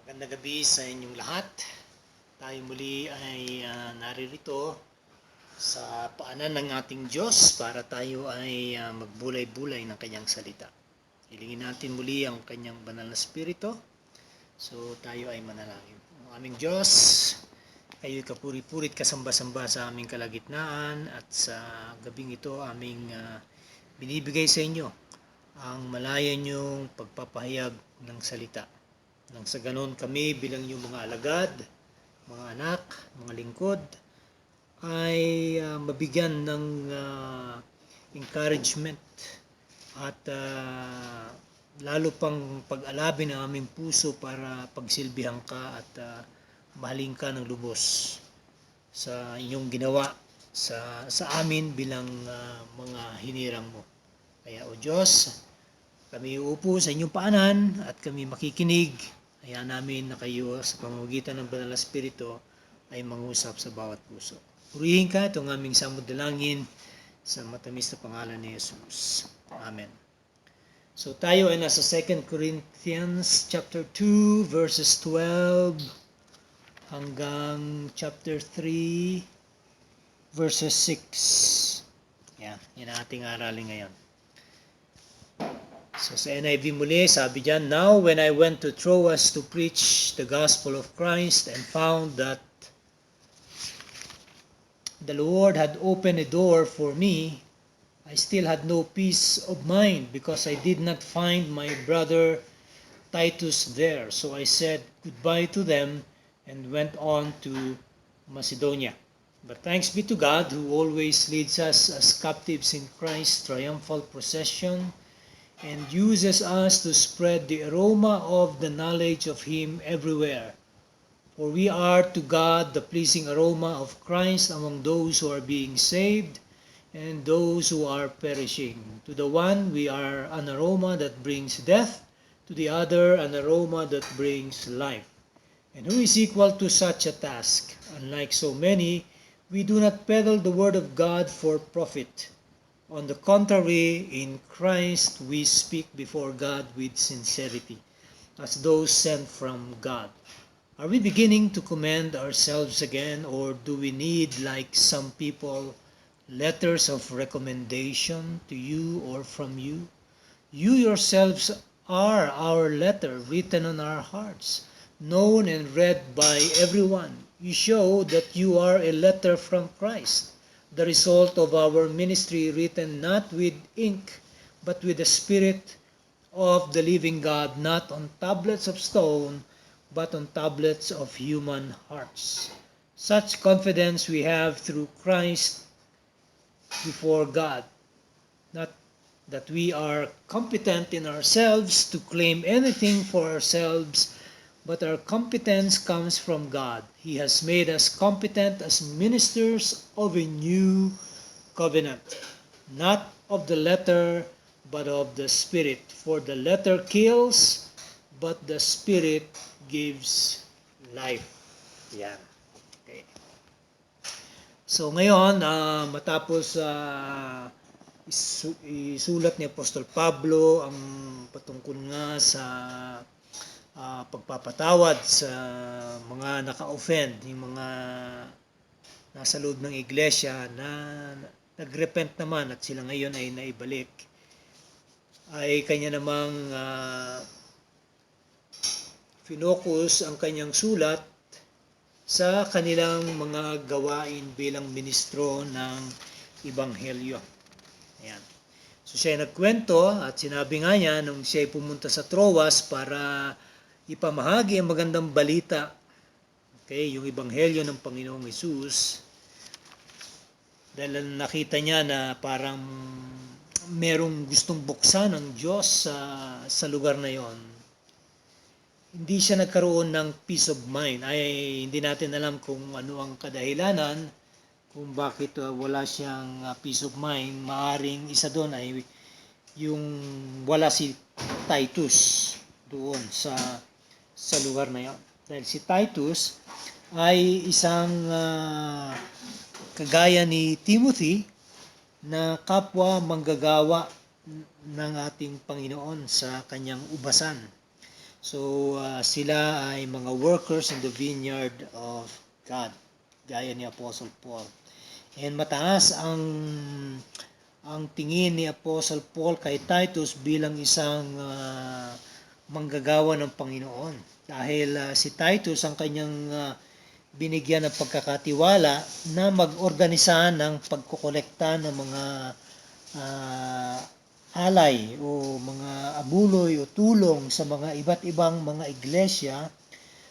Magandang gabi sa inyong lahat. Tayo muli ay naririto sa paanan ng ating Diyos para tayo ay magbulay-bulay ng kanyang salita. Hilingin natin muli ang kanyang banal na spirito. So tayo ay manalangin. Ang aming Diyos, kayo'y kapuri-purit kasamba-samba sa aming kalagitnaan at sa gabing ito aming binibigay sa inyo ang malaya niyong pagpapahayag ng salita. Nang sa ganon kami bilang yung mga alagad, mga anak, mga lingkod, ay mabigyan ng encouragement at lalo pang pag-alabin ang aming puso para pagsilbihan ka at mahalin ka ng lubos sa inyong ginawa sa amin bilang mga hinirang mo. Kaya o Diyos, kami uupo sa inyong paanan at kami makikinig. Hayaan namin na kayo sa pamamagitan ng Banal na Espiritu ay mangusap sa bawat puso. Purihin ka itong aming samod dalangin sa matamis na pangalan ni Jesus. Amen. So tayo ay nasa 2 Corinthians chapter 2 verses 12 hanggang chapter 3 verses 6. Yan ang ating aralin ngayon. So sa NIV muli, sabi dyan, "Now when I went to Troas to preach the gospel of Christ and found that the Lord had opened a door for me, I still had no peace of mind because I did not find my brother Titus there. So I said goodbye to them and went on to Macedonia. But thanks be to God who always leads us as captives in Christ's triumphal procession and uses us to spread the aroma of the knowledge of Him everywhere. For we are to God the pleasing aroma of Christ among those who are being saved and those who are perishing. To the one we are an aroma that brings death, to the other an aroma that brings life. And who is equal to such a task? Unlike so many, we do not peddle the word of God for profit. On the contrary, in Christ we speak before God with sincerity, as those sent from God. Are we beginning to commend ourselves again, or do we need, like some people, letters of recommendation to you or from you? You yourselves are our letter written on our hearts, known and read by everyone. You show that you are a letter from Christ, the result of our ministry, written not with ink, but with the Spirit of the living God, not on tablets of stone, but on tablets of human hearts. Such confidence we have through Christ before God, not that we are competent in ourselves to claim anything for ourselves, but our competence comes from God. He has made us competent as ministers of a new covenant, not of the letter, but of the Spirit. For the letter kills, but the Spirit gives life. Yan. Okay. So ngayon, matapos isulat ni Apostol Pablo ang patungkol nga sa pagpapatawad sa mga naka-offend, yung mga nasa loob ng iglesia na nagrepent naman at sila ngayon ay naibalik, ay kanya namang finokus ang kanyang sulat sa kanilang mga gawain bilang ministro ng Ebanghelyo. Ayan. So siya ay nagkwento at sinabi nga niya nung siya ay pumunta sa Troas para ipamahagi ang magandang balita, okay, yung Ebanghelyo ng Panginoong Hesus, dahil nakita niya na parang merong gustong buksan ng Diyos sa lugar na yon. Hindi siya nagkaroon ng peace of mind. Ay hindi natin alam kung ano ang kadahilanan kung bakit wala siyang peace of mind. Maaring isa doon ay yung wala si Titus doon sa lugar na yon. Dahil si Titus ay isang kagaya ni Timothy na kapwa manggagawa ng ating Panginoon sa kanyang ubasan. So, sila ay mga workers in the vineyard of God, gaya ni Apostle Paul. And mataas ang tingin ni Apostle Paul kay Titus bilang isang manggagawa ng Panginoon. Dahil si Titus ang kanyang binigyan ng pagkakatiwala na mag-organisa ng pagkokolekta ng mga alay o mga abuloy o tulong sa mga iba't ibang mga iglesia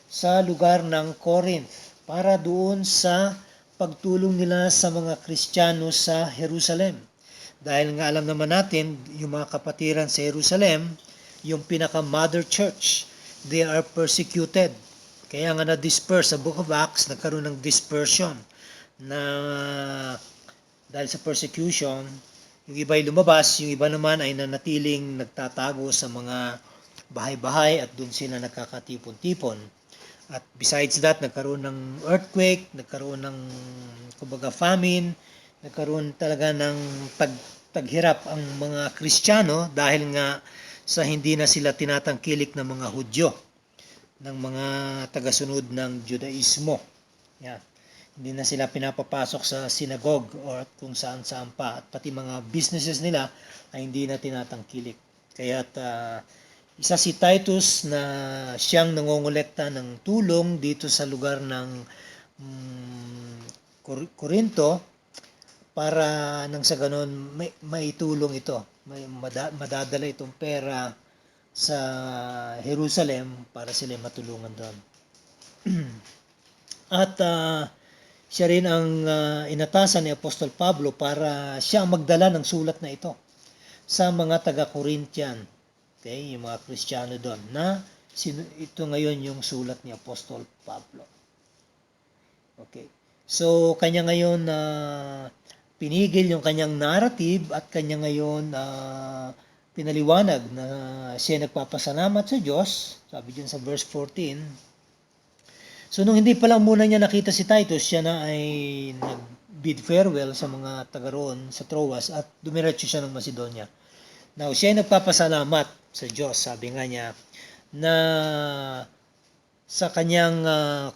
sa lugar ng Corinth para doon sa pagtulong nila sa mga Kristiyano sa Jerusalem. Dahil nga alam naman natin, yung mga kapatiran sa Jerusalem, yung pinaka-mother church, they are persecuted. Kaya nga na-disperse sa Book of Acts, nagkaroon ng dispersion na dahil sa persecution, yung iba ay lumabas, yung iba naman ay nanatiling nagtatago sa mga bahay-bahay at doon sila nagkakatipon-tipon. At besides that, nagkaroon ng earthquake, nagkaroon ng kumbaga famine, nagkaroon talaga ng taghirap ang mga Kristiyano dahil nga sa hindi na sila tinatangkilik ng mga Hudyo, ng mga tagasunod ng Judaismo. Yan. Hindi na sila pinapapasok sa synagogue or kung saan-saan pa. At pati mga businesses nila ay hindi na tinatangkilik. Kaya isa si Titus na siyang nangongolekta ng tulong dito sa lugar ng Corinto para nang sa ganon may tulong ito. Madadala itong pera sa Jerusalem para sila matulungan doon. At siya rin ang inatasan ni Apostol Pablo para siya ang magdala ng sulat na ito sa mga taga-Corinthian. Okay, yung mga Kristiyano doon na ito ngayon yung sulat ni Apostol Pablo. Okay. So kanya ngayon pinigil yung kanyang narrative at kanya ngayon pinaliwanag na siya nagpapasalamat sa Diyos, sabi diyan sa verse 14. So nung hindi pa lang muna niya nakita si Titus, siya na ay nag-bid farewell sa mga taga roon sa Troas at dumiretso siya ng Macedonia. Now, siya ay nagpapasalamat sa Diyos, sabi nga niya, na sa kanyang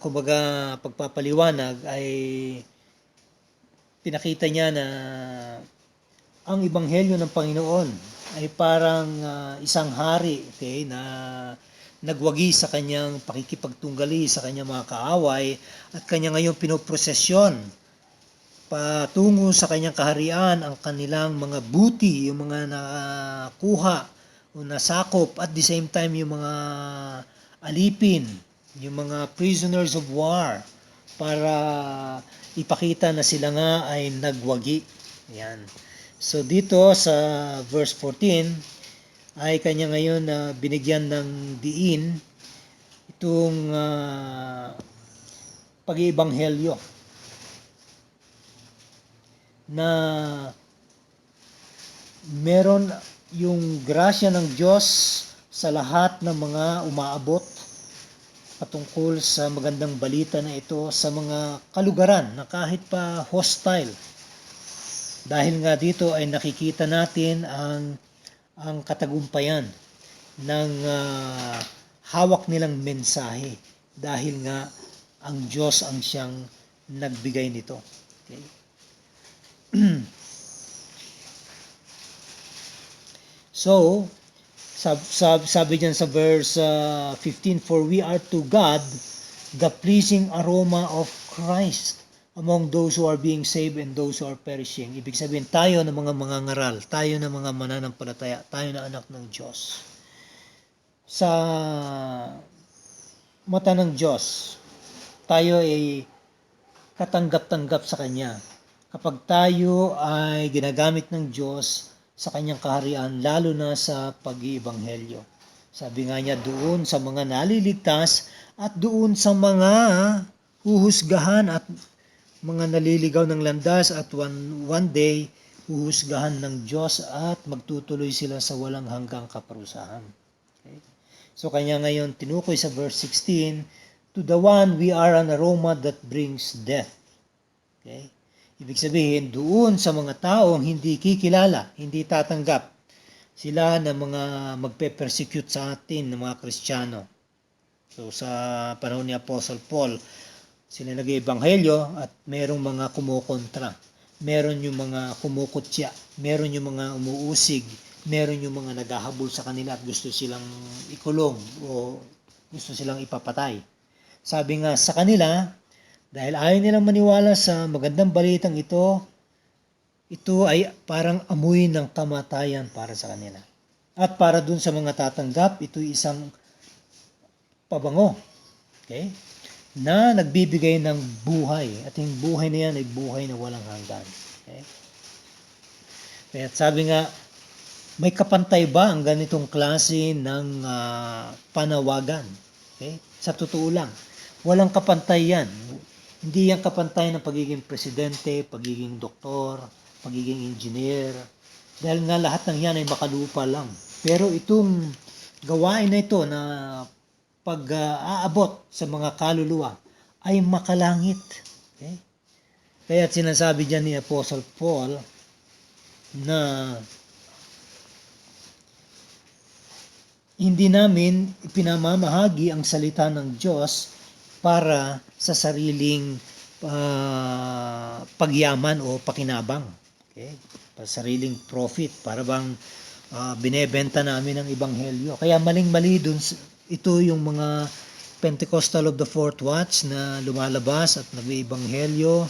kumbaga pagpapaliwanag ay pinakita niya na ang ebanghelyo ng Panginoon ay parang isang hari, okay, na nagwagi sa kanyang pakikipagtunggali sa kanyang mga kaaway at kanya ngayon pinoprosesyon patungo sa kanyang kaharian ang kanilang mga buti, yung mga nakuha o nasakop at the same time yung mga alipin, yung mga prisoners of war para ipakita na sila nga ay nagwagi. Yan. So dito sa verse 14 ay kanya ngayon binigyan ng diin itong pag-iibanghelyo na meron yung grasya ng Diyos sa lahat ng mga umaabot patungkol sa magandang balita na ito sa mga kalugaran na kahit pa hostile. Dahil nga dito ay nakikita natin ang katagumpayan ng hawak nilang mensahe dahil nga ang Diyos ang siyang nagbigay nito. Okay? So, sabi diyan sa verse 15, for we are to God the pleasing aroma of Christ among those who are being saved and those who are perishing. Ibig sabihin, tayo na mga mangangaral, tayo na mga mananampalataya, tayo na anak ng Diyos. Sa mata ng Diyos, tayo ay katanggap-tanggap sa Kanya. Kapag tayo ay ginagamit ng Diyos sa Kanyang kaharian, lalo na sa pag-iibanghelyo. Sabi nga niya, doon sa mga naliligtas at doon sa mga huhusgahan at mga naliligaw ng landas at one day huhusgahan ng Diyos at magtutuloy sila sa walang hanggang kaparusahan. Okay? So kanya ngayon tinukoy sa verse 16, to the one we are an aroma that brings death. Okay? Ibig sabihin, doon sa mga taong hindi kikilala, hindi tatanggap sila na mga magpe-persecute sa atin ng mga Kristiyano. So sa panahon ni Apostle Paul, sila nag-iebanghelyo at merong mga kumukontra. Meron yung mga kumukutya, meron yung mga umuusig, meron yung mga naghahabol sa kanila at gusto silang ikulong o gusto silang ipapatay. Sabi nga sa kanila, dahil ayaw nilang maniwala sa magandang balitang ito ay parang amoy ng kamatayan para sa kanila. At para dun sa mga tatanggap, ito isang pabango. Okay? Na nagbibigay ng buhay. At yung buhay na yan ay buhay na walang hanggan. Okay? Kaya sabi nga, may kapantay ba ang ganitong klase ng panawagan? Okay? Sa totoo lang, walang kapantay yan. Hindi yan kapantay ng pagiging presidente, pagiging doktor, pagiging engineer. Dahil nga lahat ng yan ay makalupa lang. Pero itong gawain na ito na pag-aabot sa mga kaluluwa ay makalangit. Okay? Kaya sinasabi dyan ni Apostle Paul na hindi namin ipinamamahagi ang salita ng Diyos para sa sariling pagyaman o pakinabang. Okay? Para sariling profit, para bang binebenta namin ang ebanghelyo. Kaya maling-mali dun, ito yung mga Pentecostal of the Fourth Watch na lumalabas at nag-iebanghelyo.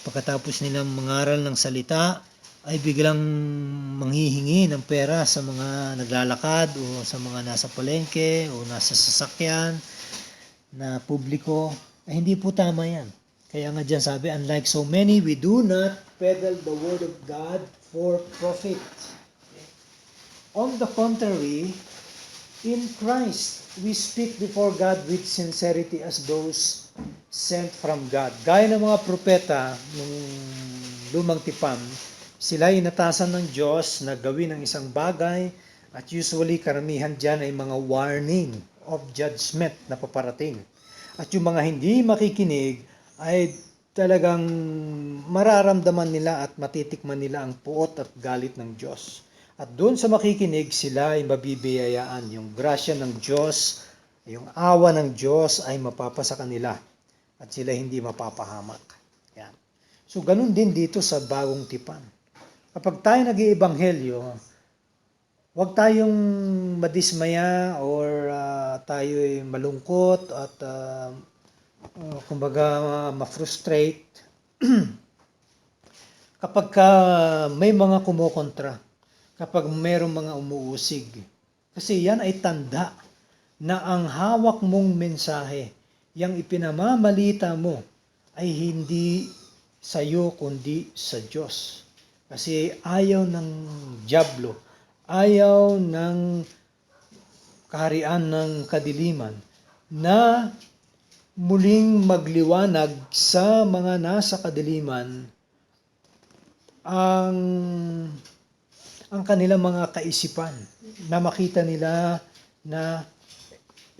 Pagkatapos nilang mangaral ng salita, ay biglang manghihingi ng pera sa mga naglalakad o sa mga nasa palengke o nasa sasakyan na publiko. Ay hindi po tama yan. Kaya nga dyan sabi, unlike so many, we do not peddle the word of God for profit. Okay? On the contrary, in Christ, we speak before God with sincerity as those sent from God. Gaya ng mga propeta nung lumang tipan, sila ay inatasan ng Diyos na gawin ang isang bagay at usually karamihan dyan ay mga warning of judgment na paparating. At yung mga hindi makikinig ay talagang mararamdaman nila at matitikman nila ang puot at galit ng Diyos. At doon sa makikinig, sila ay mabibiyayaan. Yung grasya ng Diyos, yung awa ng Diyos ay mapapasa kanila at sila hindi mapapahamak. Yan. So ganun din dito sa bagong tipan. Kapag tayo nag-iebanghelyo, huwag tayong madismaya or tayo'y malungkot at kumbaga ma-frustrate kapag may mga kumukontra, kapag mayroong mga umuusig. Kasi yan ay tanda na ang hawak mong mensahe, yung ipinamamalita mo, ay hindi sa iyo kundi sa Diyos. Kasi ayaw ng dyablo, ayaw ng kaharian ng kadiliman na muling magliwanag sa mga nasa kadiliman ang kanilang mga kaisipan, na makita nila na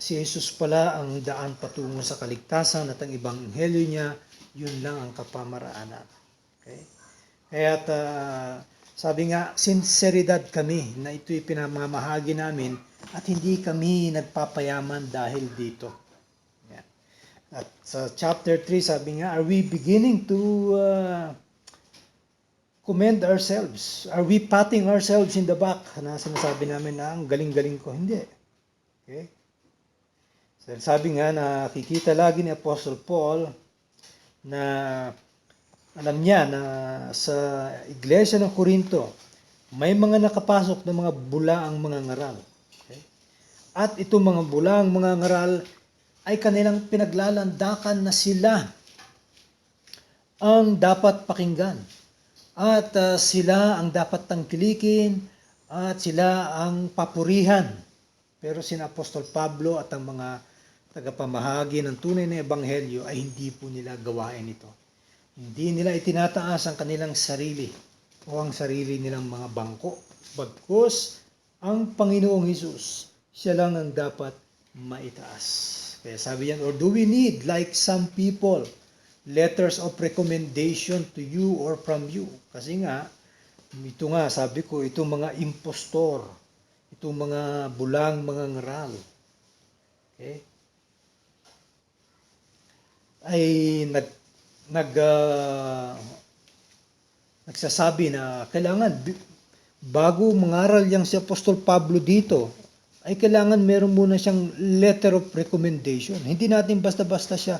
si Jesus pala ang daan patungo sa kaligtasan at ang ebanghelyo niya, yun lang ang kapamaraanan. Okay? Kaya sabi nga, sinseridad kami na ito'y pinamamahagi namin at hindi kami nagpapayaman dahil dito. Yan. At sa chapter 3, sabi nga, are we beginning to commend ourselves? Are we patting ourselves in the back? Na sinasabi namin na ang galing-galing ko. Hindi. Okay? So, sabi nga, nakikita lagi ni Apostle Paul na alam niya na sa iglesia ng Corinto, may mga nakapasok na mga bulaang mga ngaral. Okay? At itong mga bulaang mga ngaral ay kanilang pinaglalandakan na sila ang dapat pakinggan. At sila ang dapat tangkilikin at sila ang papurihan. Pero sina Apostol Pablo at ang mga tagapamahagi ng tunay na ebanghelyo ay hindi po nila gawain ito. Hindi nila itinataas ang kanilang sarili o ang sarili nilang mga bangko. Bagkus, ang Panginoong Hesus, siya lang ang dapat maitaas. Kaya sabi yan, or do we need, like some people, letters of recommendation to you or from you? Kasi nga, ito nga, sabi ko, itong mga impostor, itong mga bulang mga ngaral, okay, ay nagsasabi na kailangan bago mangaral yang si Apostol Pablo dito, ay kailangan meron muna siyang letter of recommendation. Hindi natin basta-basta siya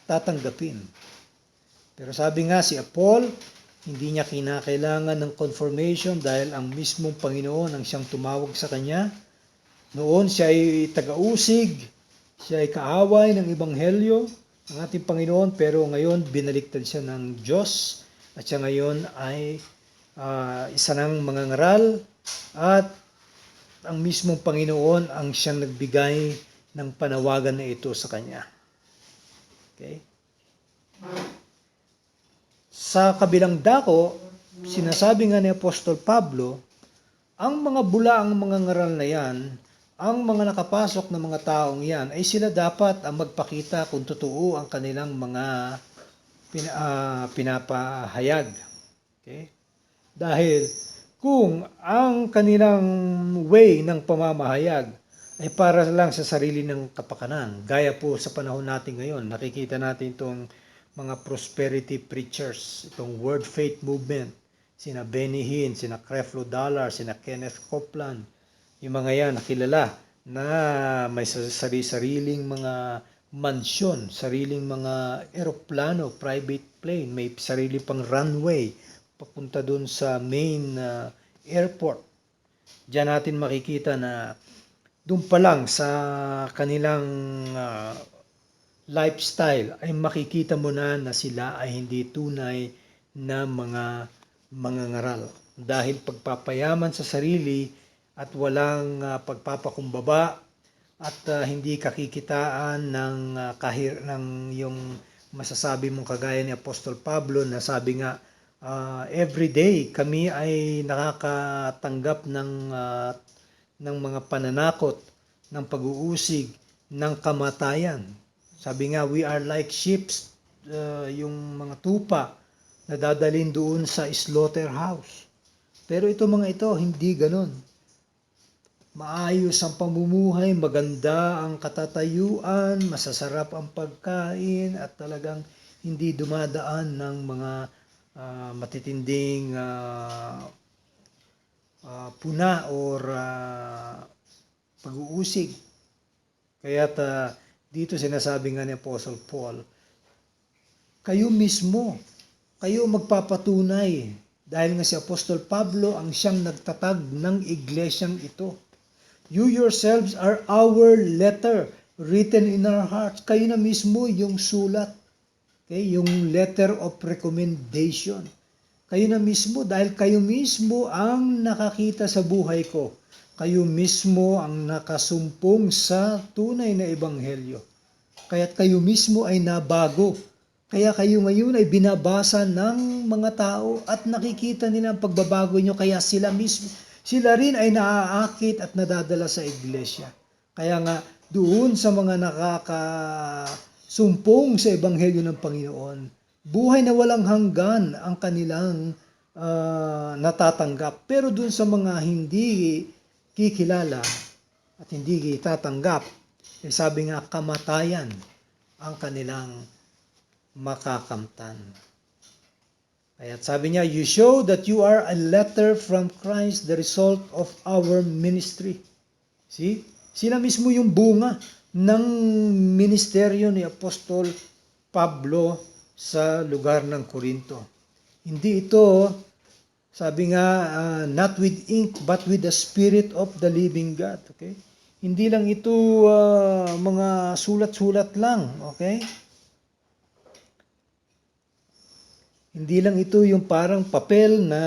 tatanggapin. Pero sabi nga si Paul, hindi niya kinakailangan ng confirmation dahil ang mismong Panginoon ang siyang tumawag sa kanya. Noon siya ay taga-usig, siya ay kaaway ng Ebanghelyo ng ating Panginoon, pero ngayon binaliktad siya ng Diyos at siya ngayon ay isa ng mga ngaral at ang mismong Panginoon ang siyang nagbigay ng panawagan na ito sa kanya. Okay? Sa kabilang dako, sinasabi nga ni Apostol Pablo, ang mga bulaang mga ngaral na yan, ang mga nakapasok na mga taong yan, ay sila dapat ang magpakita kung totoo ang kanilang mga pinapahayag. Okay? Dahil kung ang kanilang way ng pamamahayag ay para lang sa sarili ng kapakanan, gaya po sa panahon natin ngayon, nakikita natin itong mga prosperity preachers, itong Word Faith Movement, sina Benny Hinn, sina Creflo Dollar, sina Kenneth Copeland, yung mga yan nakilala na may sariling mga mansyon, sariling mga eroplano, private plane, may sarili pang runway papunta dun sa main airport. Diyan natin makikita na dun pa lang sa kanilang lifestyle ay makikita mo na sila ay hindi tunay na mga ngaral. Dahil pagpapayaman sa sarili at walang pagpapakumbaba at hindi kakikitaan ng yung masasabi mong kagaya ni Apostol Pablo na sabi nga, every day kami ay nakakatanggap ng mga pananakot, ng pag-uusig, ng kamatayan. Sabi nga, we are like sheep, yung mga tupa na dadalhin doon sa slaughterhouse. Pero ito mga ito, hindi ganun. Maayos ang pamumuhay, maganda ang katatayuan, masasarap ang pagkain, at talagang hindi dumadaan ng mga matitinding puna or pag-uusig. Kaya't dito sinasabi nga ni Apostle Paul, kayo mismo, kayo magpapatunay. Dahil nga si Apostol Pablo ang siyang nagtatag ng iglesyang ito. You yourselves are our letter written in our hearts. Kayo na mismo yung sulat. Okay? Yung letter of recommendation. Kayo na mismo dahil kayo mismo ang nakakita sa buhay ko. Kayo mismo ang nakasumpong sa tunay na ebanghelyo. Kaya't kayo mismo ay nabago. Kaya kayo ngayon ay binabasa ng mga tao at nakikita nila ang pagbabago nyo. Kaya sila rin ay naaakit at nadadala sa iglesia. Kaya nga doon sa mga nakakasumpong sa ebanghelyo ng Panginoon, buhay na walang hanggan ang kanilang natatanggap. Pero doon sa mga hindi kikilala at hindi tatanggap, sabi nga kamatayan ang kanilang makakamtan. Kaya sabi niya, you show that you are a letter from Christ, the result of our ministry. See? Sila mismo yung bunga ng ministeryo ni Apostol Pablo sa lugar ng Corinto. Hindi ito, sabi nga, not with ink, but with the Spirit of the living God. Okay? Hindi lang ito mga sulat-sulat lang. Okay? Hindi lang ito yung parang papel na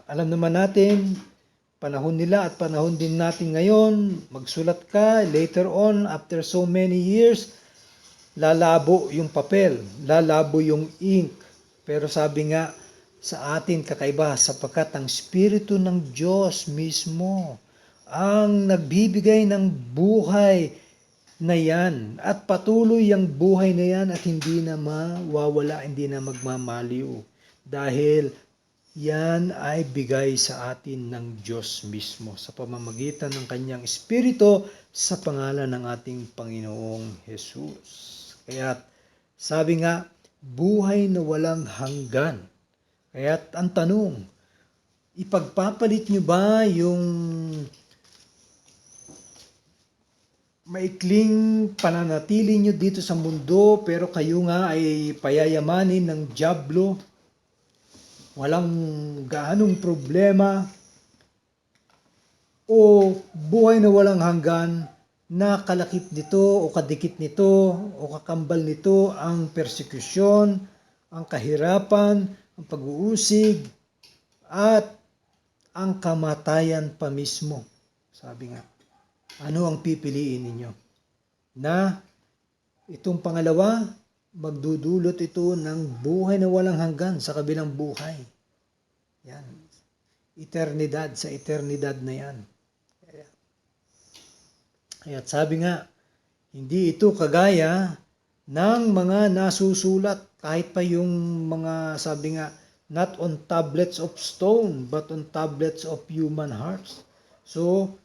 alam naman natin, panahon nila at panahon din natin ngayon, magsulat ka, later on, after so many years, lalabo yung papel, lalabo yung ink. Pero sabi nga, sa atin kakaiba, sapagkat ang Espiritu ng Diyos mismo ang nagbibigay ng buhay na yan at patuloy ang buhay na yan at hindi na mawawala, hindi na magmamaliw dahil yan ay bigay sa atin ng Diyos mismo sa pamamagitan ng kanyang Espiritu sa pangalan ng ating Panginoong Jesus. Kaya sabi nga, buhay na walang hanggan. Kaya't ang tanong, ipagpapalit nyo ba yung maikling pananatili nyo dito sa mundo pero kayo nga ay payayamanin ng dyablo? Walang gaanong problema o buhay na walang hanggan na kalakip nito o kadikit nito o kakambal nito ang persekusyon, ang kahirapan, ang pag-uusig at ang kamatayan pa mismo. Sabi nga, ano ang pipiliin ninyo? Na itong pangalawa, magdudulot ito ng buhay na walang hanggan sa kabilang buhay. Yan. Eternidad sa eternidad na yan. Kaya sabi nga, hindi ito kagaya ng mga nasusulat kahit pa yung mga sabi nga, not on tablets of stone but on tablets of human hearts. So,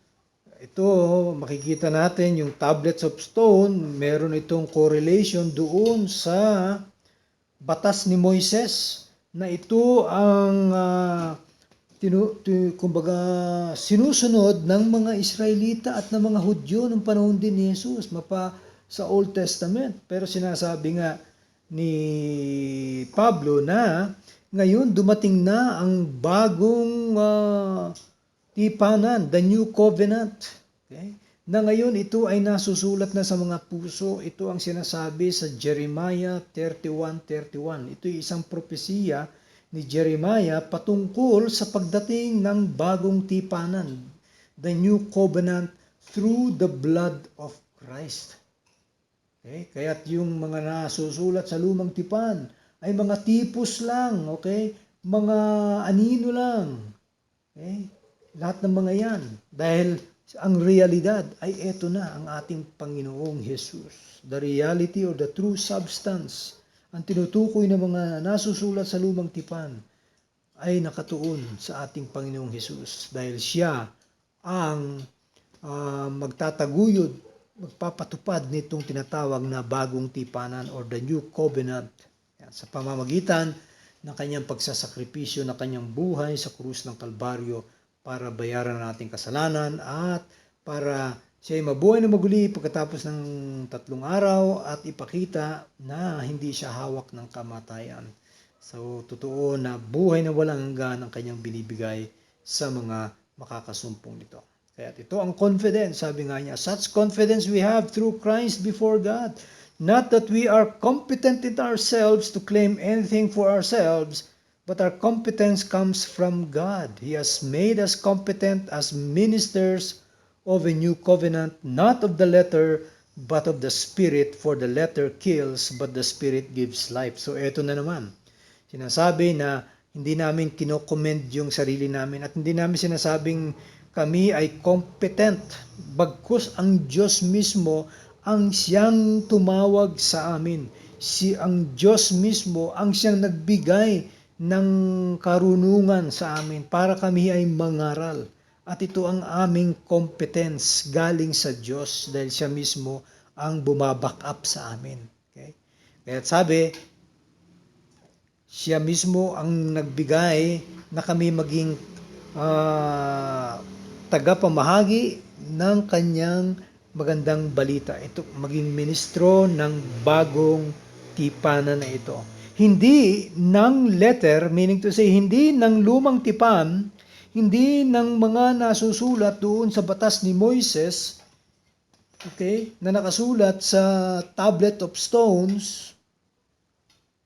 ito, makikita natin yung tablets of stone, meron itong correlation doon sa batas ni Moises na ito ang kumbaga sinusunod ng mga Israelita at ng mga Hudyo nung panahon din ni Jesus sa Old Testament. Pero sinasabi nga ni Pablo na ngayon dumating na ang bagong tipanan, the new covenant. Okay? Na ngayon ito ay nasusulat na sa mga puso. Ito ang sinasabi sa Jeremiah 31:31. Ito ay isang propesiya ni Jeremiah patungkol sa pagdating ng bagong tipanan, the new covenant through the blood of Christ. Okay? Kaya't yung mga nasusulat sa lumang tipan ay mga tipos lang, okay? Mga anino lang. Okay? Lahat ng mga yan. Dahil ang realidad ay eto na ang ating Panginoong Jesus. The reality or the true substance, ang tinutukoy ng mga nasusulat sa lumang tipan ay nakatuon sa ating Panginoong Jesus. Dahil siya ang magtataguyod, magpapatupad nitong tinatawag na bagong tipanan or the new covenant. Yan, sa pamamagitan ng kanyang pagsasakripisyo na kanyang buhay sa krus ng Kalbaryo para bayaran ang ating kasalanan at para siya ay mabuhay na maguli pagkatapos ng 3 araw at ipakita na hindi siya hawak ng kamatayan. So, totoo na buhay na walang hanggan ang kanyang binibigay sa mga makakasumpong nito. Kaya ito ang confidence, sabi nga niya, such confidence we have through Christ before God. Not that we are competent in ourselves to claim anything for ourselves, but our competence comes from God. He has made us competent as ministers of a new covenant, not of the letter, but of the Spirit. For the letter kills, but the Spirit gives life. So eto na naman. Sinasabi na hindi namin kinokomment yung sarili namin at hindi namin sinasabing kami ay competent. Bagkus ang Diyos mismo ang siyang tumawag sa amin. Ang Diyos mismo ang siyang nagbigay ng karunungan sa amin para kami ay mangaral. At ito ang aming competence galing sa Diyos dahil siya mismo ang bumaback up sa amin. Okay? Kaya sabi, siya mismo ang nagbigay na kami maging tagapamahagi ng kanyang magandang balita. Ito, maging ministro ng bagong tipanan na ito. Hindi ng letter, meaning to say, hindi ng lumang tipan, hindi ng mga nasusulat doon sa batas ni Moises, okay, na nakasulat sa tablet of stones,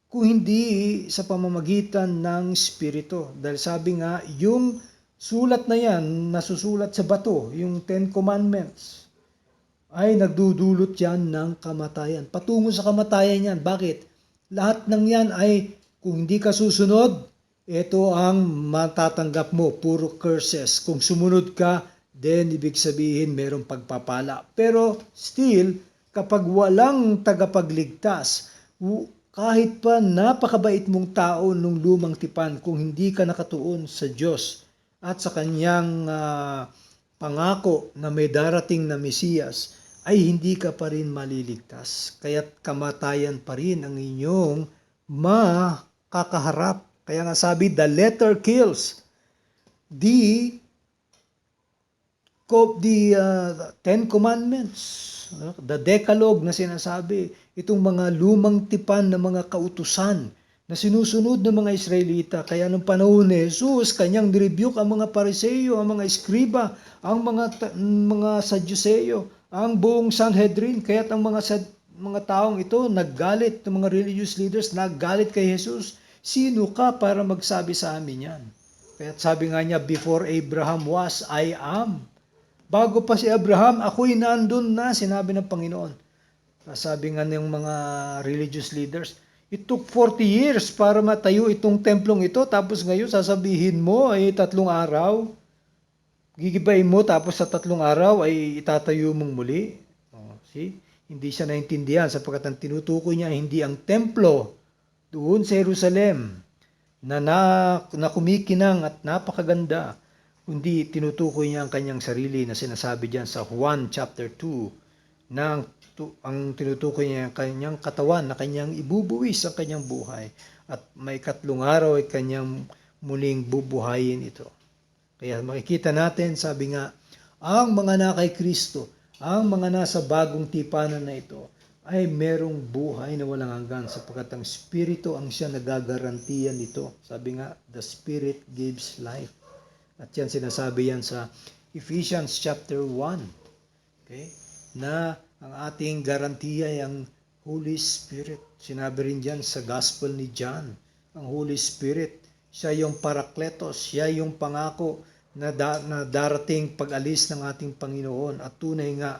kung hindi sa pamamagitan ng Espiritu. Dahil sabi nga, yung sulat na yan, nasusulat sa bato, yung 10 Commandments, ay nagdudulot yan ng kamatayan. Patungo sa kamatayan yan. Bakit? Lahat ng yan ay, kung hindi ka susunod, ito ang matatanggap mo, puro curses. Kung sumunod ka, then ibig sabihin mayroong pagpapala. Pero still, kapag walang tagapagligtas, kahit pa napakabait mong tao nung lumang tipan, kung hindi ka nakatuon sa Diyos at sa kanyang pangako na may darating na Mesiyas, ay hindi ka pa rin maliligtas. Kaya't kamatayan pa rin ang inyong makakaharap. Kaya nga sabi, the letter kills. The Ten Commandments, the Decalogue na sinasabi, itong mga lumang tipan ng mga kautusan na sinusunod ng mga Israelita. Kaya nung panahon ni Jesus, kanyang nirebuke ang mga Pariseo, ang mga Eskriba, ang mga Sadduceo, ang buong Sanhedrin. Kaya't ang mga taong ito naggalit, ng mga religious leaders naggalit kay Jesus. Sino ka para magsabi sa amin yan? Kaya't sabi nga niya, before Abraham was, I am. Bago pa si Abraham, ako'y nandun na, sinabi ng Panginoon. Sabi nga ng mga religious leaders, it took 40 years para matayo itong templong ito, tapos ngayon sasabihin mo ay 3 araw, gigibayin mo, tapos sa 3 araw ay itatayo mong muli. See? Hindi siya naintindihan sapagkat ang tinutukoy niya hindi ang templo doon sa Jerusalem na kumikinang at napakaganda, kundi tinutukoy niya ang kanyang sarili na sinasabi diyan sa Juan chapter 2 na ang tinutukoy niya ang kanyang katawan na kanyang ibubuwis ang kanyang buhay at may 3 araw ay kanyang muling bubuhayin ito. Kaya makikita natin, sabi nga, ang mga na kay Kristo, ang mga nasa bagong tipanan na ito ay merong buhay na walang hanggan sapagkat ang Espiritu ang siya nagagarantiyan nito. Sabi nga, the Spirit gives life. At yan sinasabi yan sa Ephesians chapter 1. Okay? Na ang ating garantiya ay ang Holy Spirit. Sinabi rin dyan sa Gospel ni John. Ang Holy Spirit, siya yung parakletos, siya yung pangako na darating pag-alis ng ating Panginoon. At tunay nga,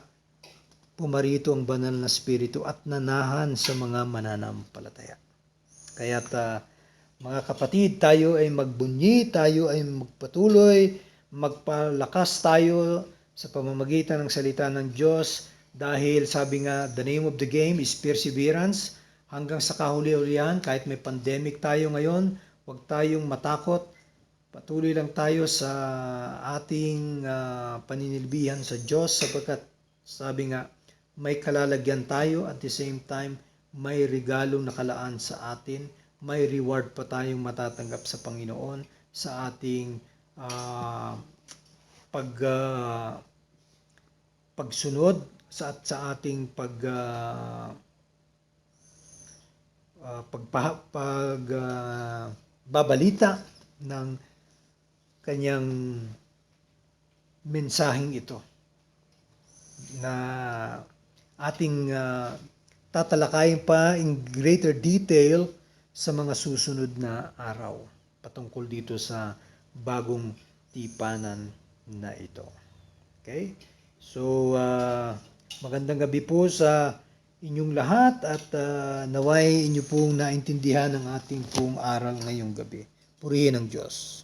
pumarito ang banal na Espiritu at nanahan sa mga mananampalataya. Kaya't mga kapatid, tayo ay magbunyi, tayo ay magpatuloy, magpalakas tayo sa pamamagitan ng salita ng Diyos dahil sabi nga, the name of the game is perseverance. Hanggang sa kahuli-hulihan, kahit may pandemic tayo ngayon, huwag tayong matakot. Patuloy lang tayo sa ating paninilbihan sa Diyos sapagkat sabi nga, may kalalagyan tayo at the same time, may regalong nakalaan sa atin. May reward pa tayong matatanggap sa Panginoon sa ating pagsunod sa ating babalita ng kanyang mensaheng ito na ating tatalakayin pa in greater detail sa mga susunod na araw patungkol dito sa bagong tipanan na ito. Okay? So, magandang gabi po sa inyong lahat at naway inyo pong naintindihan ang ating pong aral ngayong gabi. Purihin ang Diyos.